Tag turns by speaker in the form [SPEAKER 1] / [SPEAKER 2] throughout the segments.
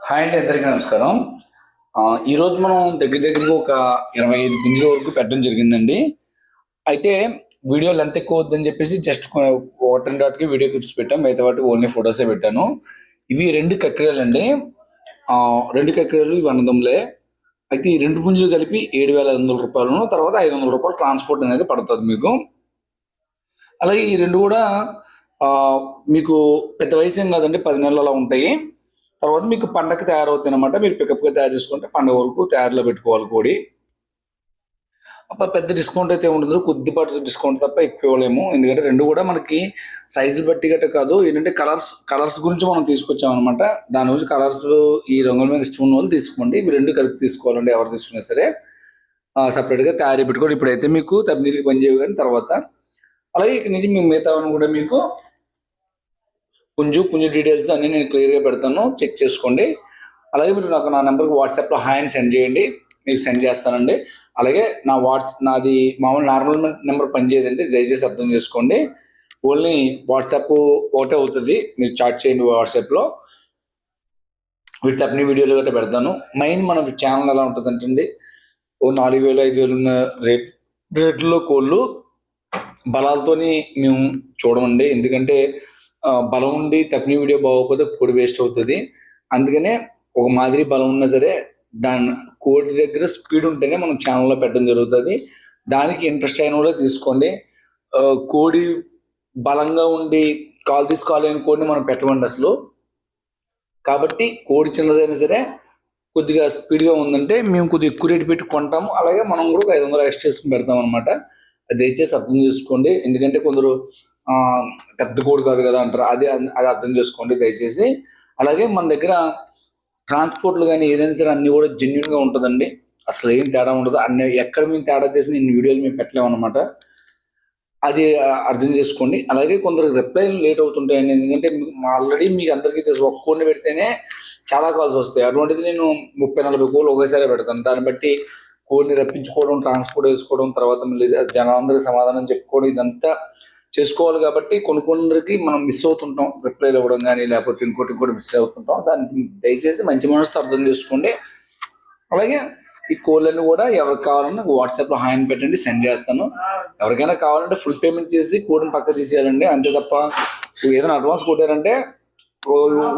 [SPEAKER 1] Hi అండి, అందరికీ నమస్కారం. ఈరోజు మనం దగ్గరికి ఒక 25 పుంజుల వరకు పెట్టడం జరిగిందండి. అయితే వీడియో లెంత్ ఎక్కువ వద్దని చెప్పేసి జస్ట్ ఒకటి రెండు వాటికి వీడియో క్లిప్స్ పెట్టాం, మిగతా వాటికి ఓన్లీ ఫొటోసే పెట్టాను. ఇవి 2 కక్కెరలండి. 2 కక్కెరలు ఇవి అన్నదమ్ములే. అయితే ఈ 2 పుంజులు కలిపి 7,500 రూపాయలను, తర్వాత 500 రూపాయలు ట్రాన్స్పోర్ట్ అనేది పడుతుంది మీకు. అలాగే ఈ 2 కూడా మీకు పెద్ద వయసు ఏం కాదండి, 10 నెలలు అలా ఉంటాయి. తర్వాత మీకు పండగకి తయారవుతుంది అనమాట. మీరు పికప్గా తయారు చేసుకుంటే పండుగ వరకు తయారులో పెట్టుకోవాలి కోడి. అప్పుడు పెద్ద డిస్కౌంట్ అయితే ఉండదు, కొద్దిపాటి డిస్కౌంట్ తప్ప ఎక్కువ ఇవ్వలేము. ఎందుకంటే 2 కూడా మనకి సైజులు బట్టి గట్ట కాదు, ఏంటంటే కలర్స్ గురించి మనం తీసుకొచ్చామన్నమాట. దాని గురించి కలర్స్ ఈ రంగుల మీద ఇష్టం ఉన్న వాళ్ళు తీసుకోండి. ఇవి 2 కలిపి తీసుకోవాలండి, ఎవరు తీసుకున్నా సరే. సపరేట్గా తయారీ పెట్టుకోండి. ఇప్పుడైతే మీకు తప్పనీటికి పనిచేయవు, కానీ తర్వాత అలాగే ఇక్కడ నుంచి మేము మిగతా కూడా మీకు పుంజు డీటెయిల్స్ అన్నీ నేను క్లియర్గా పెడతాను, చెక్ చేసుకోండి. అలాగే మీరు నాకు నా నెంబర్కి వాట్సాప్లో హాయ్ అని సెండ్ చేయండి, మీకు సెండ్ చేస్తానండి. అలాగే నాది మామూలు నార్మల్ నెంబర్ పనిచేయదండి, దయచేసి అర్థం చేసుకోండి. ఓన్లీ వాట్సాప్ ఒకటే అవుతుంది, మీరు చాట్ చేయండి వాట్సాప్లో. వీటి తప్పని వీడియోలు గట్రా పెడతాను. మెయిన్ మన ఛానల్ ఎలా ఉంటుంది అంటే ఓ 4,000 5,000 ఉన్న రేట్లో కోళ్ళు బలాలతోని మేము చూడమండి. ఎందుకంటే బలం ఉండి తప్పిన వీడియో బాగోకపోతే కోడి వేస్ట్ అవుతుంది. అందుకనే ఒక మాదిరి బలం ఉన్నా సరే దాని కోడి దగ్గర స్పీడ్ ఉంటేనే మనం ఛానల్లో పెట్టడం జరుగుతుంది. దానికి ఇంట్రెస్ట్ అయిన కూడా తీసుకోండి. కోడి బలంగా ఉండి కాలు తీసుకోవాలని కోడిని మనం పెట్టమండి అసలు. కాబట్టి కోడి చిన్నదైనా సరే కొద్దిగా స్పీడ్గా ఉందంటే మేము కొద్దిగా ఎక్కువ రేటు పెట్టి కొంటాము. అలాగే మనం కూడా 500 ఎక్స్ట్రా చేసుకుని పెడతాం అనమాట. దయచేసి అర్థం చేసుకోండి. ఎందుకంటే కొందరు పెద్ద కోడి కాదు కదా అంటారు, అది అర్థం చేసుకోండి దయచేసి. అలాగే మన దగ్గర ట్రాన్స్పోర్ట్లు కానీ ఏదైనా సరే అన్నీ కూడా జెన్యున్గా ఉంటుందండి, అసలు ఏం తేడా ఉండదు. అన్ని ఎక్కడ మేము తేడా చేసి నేను వీడియోలు మేము పెట్టలేము అనమాట, అది అర్థం చేసుకోండి. అలాగే కొందరు రిప్లైలు లేట్ అవుతుంటాయండి, ఎందుకంటే ఆల్రెడీ మీకు అందరికీ తెలుసు ఒక్క కోడిని పెడితేనే చాలా కాల్స్ వస్తాయి. అటువంటిది నేను 30-40 కోళ్ళు ఒకేసారి పెడతాను. దాన్ని బట్టి కోడిని రప్పించుకోవడం, ట్రాన్స్పోర్ట్ వేసుకోవడం, తర్వాత మళ్ళీ జనాలందరికీ సమాధానం చెప్పుకోవడం, ఇదంతా చేసుకోవాలి. కాబట్టి కొందరికి మనం మిస్ అవుతుంటాం, రిప్లైలు ఇవ్వడం కానీ లేకపోతే ఇంకోటి మిస్ అవుతుంటాం. దాన్ని దయచేసి మంచి మనసుతో అర్థం చేసుకోండి. అలాగే ఈ కోళ్ళని కూడా ఎవరికి కావాలన్నా వాట్సాప్లో హాయ్ అని పెట్టండి, సెండ్ చేస్తాను. ఎవరికైనా కావాలంటే ఫుల్ పేమెంట్ చేసి కోడిని పక్క తీసేయాలండి, అంతే తప్ప ఏదైనా అడ్వాన్స్ కొట్టారంటే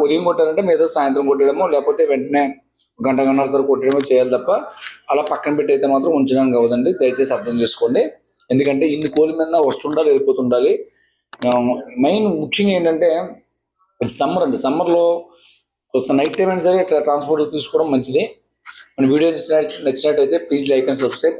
[SPEAKER 1] ఉదయం కొట్టారంటే మీద సాయంత్రం కొట్టడమో లేకపోతే వెంటనే గంటన్నర తర్వాత కొట్టడమో చేయాలి తప్ప అలా పక్కన పెట్టి అయితే మాత్రం ఉంచడానికి అవ్వదండి. దయచేసి అర్థం చేసుకోండి. ఎందుకంటే ఇన్ని కోళ్ళ మీద వస్తుండాలి, వెళ్ళిపోతుండాలి. మెయిన్ ముఖ్యంగా ఏంటంటే సమ్మర్ అండి, సమ్మర్లో నైట్ టైం అయినా సరే ఇట్లా ట్రాన్స్పోర్ట్ తీసుకోవడం మంచిది. మన వీడియో నచ్చినట్టయితే ప్లీజ్ లైక్ అండ్ సబ్స్క్రైబ్.